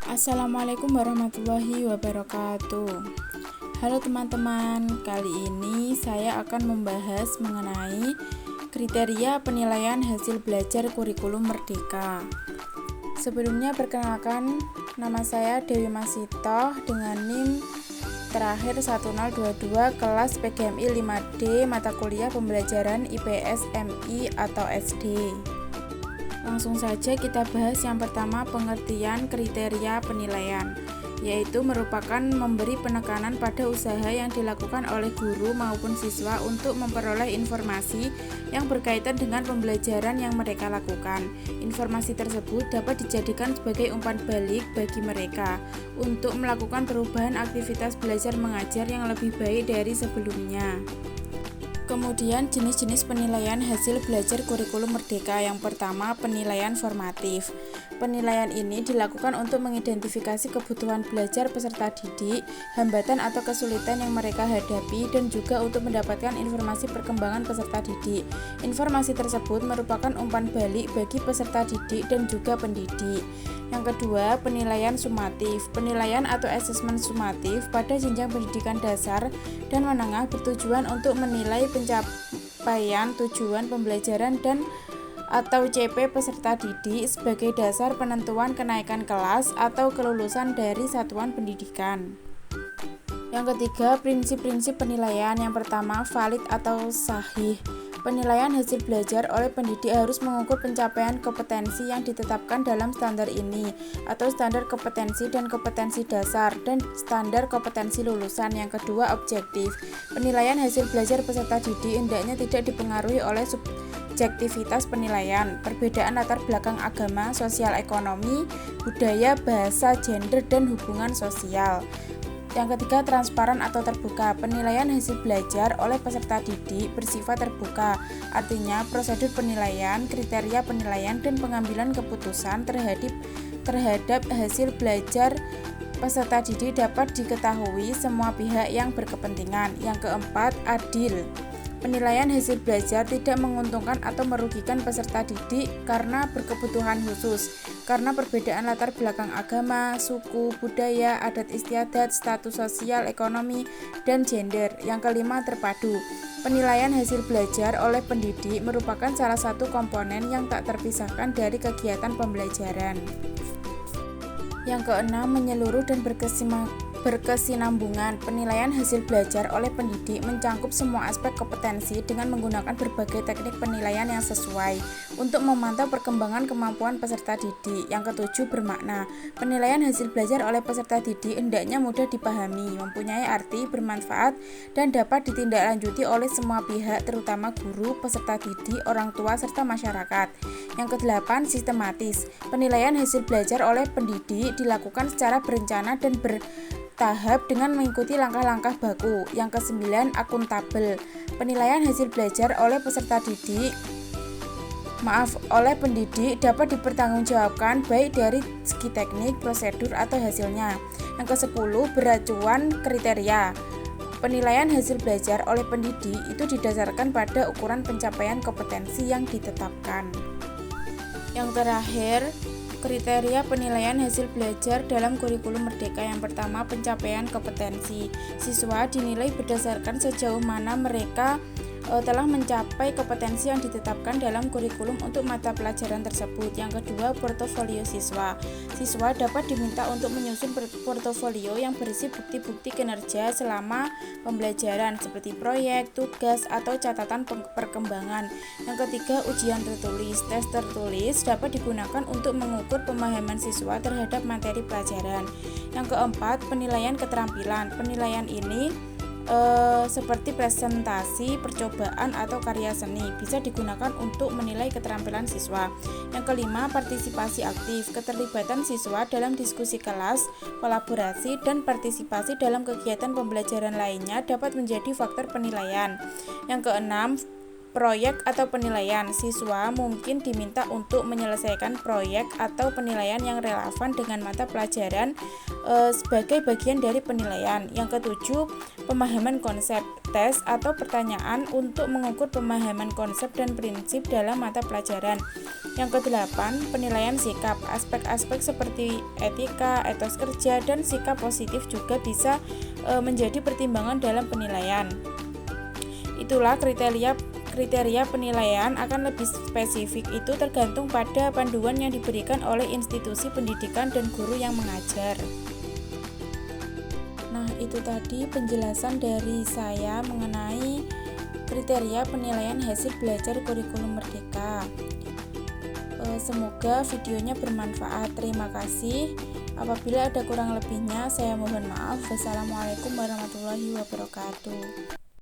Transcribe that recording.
Assalamualaikum warahmatullahi wabarakatuh. Halo teman-teman, kali ini saya akan membahas mengenai kriteria penilaian hasil belajar kurikulum Merdeka. Sebelumnya perkenalkan, nama saya Dewi Masitoh dengan NIM terakhir 1022 kelas PGMI 5D mata kuliah pembelajaran IPS MI atau SD. Langsung saja kita bahas yang pertama, pengertian kriteria penilaian, yaitu merupakan memberi penekanan pada usaha yang dilakukan oleh guru maupun siswa untuk memperoleh informasi yang berkaitan dengan pembelajaran yang mereka lakukan. Informasi tersebut dapat dijadikan sebagai umpan balik bagi mereka untuk melakukan perubahan aktivitas belajar mengajar yang lebih baik dari sebelumnya. Kemudian jenis-jenis penilaian hasil belajar kurikulum Merdeka. Yang pertama, penilaian formatif. Penilaian ini dilakukan untuk mengidentifikasi kebutuhan belajar peserta didik, hambatan atau kesulitan yang mereka hadapi, dan juga untuk mendapatkan informasi perkembangan peserta didik. Informasi tersebut merupakan umpan balik bagi peserta didik dan juga pendidik. Yang kedua, penilaian sumatif. Penilaian atau asesmen sumatif pada jenjang pendidikan dasar dan menengah bertujuan untuk menilai pencapaian tujuan pembelajaran dan atau CP peserta didik sebagai dasar penentuan kenaikan kelas atau kelulusan dari satuan pendidikan. Yang ketiga, prinsip-prinsip penilaian. Yang pertama, valid atau sahih. Penilaian hasil belajar oleh pendidik harus mengukur pencapaian kompetensi yang ditetapkan dalam standar ini atau standar kompetensi dan kompetensi dasar dan standar kompetensi lulusan. Yang kedua, objektif. Penilaian hasil belajar peserta didik hendaknya tidak dipengaruhi oleh subjektivitas penilaian, perbedaan latar belakang agama, sosial ekonomi, budaya, bahasa, gender, dan hubungan sosial. Yang ketiga, transparan atau terbuka. Penilaian hasil belajar oleh peserta didik bersifat terbuka, artinya prosedur penilaian, kriteria penilaian, dan pengambilan keputusan terhadap hasil belajar peserta didik dapat diketahui semua pihak yang berkepentingan. Yang keempat, adil. Penilaian hasil belajar tidak menguntungkan atau merugikan peserta didik karena berkebutuhan khusus, karena perbedaan latar belakang agama, suku, budaya, adat istiadat, status sosial, ekonomi, dan gender. Yang kelima, terpadu. Penilaian hasil belajar oleh pendidik merupakan salah satu komponen yang tak terpisahkan dari kegiatan pembelajaran. Yang keenam, menyeluruh dan berkesinambungan. Penilaian hasil belajar oleh pendidik mencangkup semua aspek kompetensi dengan menggunakan berbagai teknik penilaian yang sesuai untuk memantau perkembangan kemampuan peserta didik. Yang ketujuh, bermakna. Penilaian hasil belajar oleh peserta didik hendaknya mudah dipahami, mempunyai arti, bermanfaat, dan dapat ditindaklanjuti oleh semua pihak, terutama guru, peserta didik, orang tua, serta masyarakat. Yang kedelapan, sistematis. Penilaian hasil belajar oleh pendidik dilakukan secara berencana dan bertahap dengan mengikuti langkah-langkah baku. Yang kesembilan, akuntabel. Penilaian hasil belajar oleh peserta didik oleh pendidik dapat dipertanggungjawabkan baik dari segi teknik, prosedur, atau hasilnya. Yang kesepuluh, beracuan kriteria. Penilaian hasil belajar oleh pendidik itu didasarkan pada ukuran pencapaian kompetensi yang ditetapkan. Yang terakhir, kriteria penilaian hasil belajar dalam kurikulum Merdeka. Yang pertama, pencapaian kompetensi. Siswa dinilai berdasarkan sejauh mana mereka telah mencapai kompetensi yang ditetapkan dalam kurikulum untuk mata pelajaran tersebut. Yang kedua, portofolio siswa. Siswa dapat diminta untuk menyusun portofolio yang berisi bukti-bukti kinerja selama pembelajaran seperti proyek, tugas, atau catatan perkembangan. Yang ketiga, ujian tertulis. Tes tertulis dapat digunakan untuk mengukur pemahaman siswa terhadap materi pelajaran. Yang keempat, penilaian keterampilan. Penilaian ini seperti presentasi, percobaan, atau karya seni bisa digunakan untuk menilai keterampilan siswa. Yang kelima, partisipasi aktif. Keterlibatan siswa dalam diskusi kelas, kolaborasi, dan partisipasi dalam kegiatan pembelajaran lainnya dapat menjadi faktor penilaian. Yang keenam, proyek atau penilaian. Siswa mungkin diminta untuk menyelesaikan proyek atau penilaian yang relevan dengan mata pelajaran sebagai bagian dari penilaian. Yang ketujuh, pemahaman konsep. Tes atau pertanyaan untuk mengukur pemahaman konsep dan prinsip dalam mata pelajaran. Yang kedelapan, penilaian sikap. Aspek-aspek seperti etika, etos kerja, dan sikap positif juga bisa menjadi pertimbangan dalam penilaian. Itulah kriteria penilaian akan lebih spesifik itu tergantung pada panduan yang diberikan oleh institusi pendidikan dan guru yang mengajar. Nah, itu tadi penjelasan dari saya mengenai kriteria penilaian hasil belajar kurikulum Merdeka. Semoga videonya bermanfaat. Terima kasih. Apabila ada kurang lebihnya, saya mohon maaf. Wassalamualaikum warahmatullahi wabarakatuh.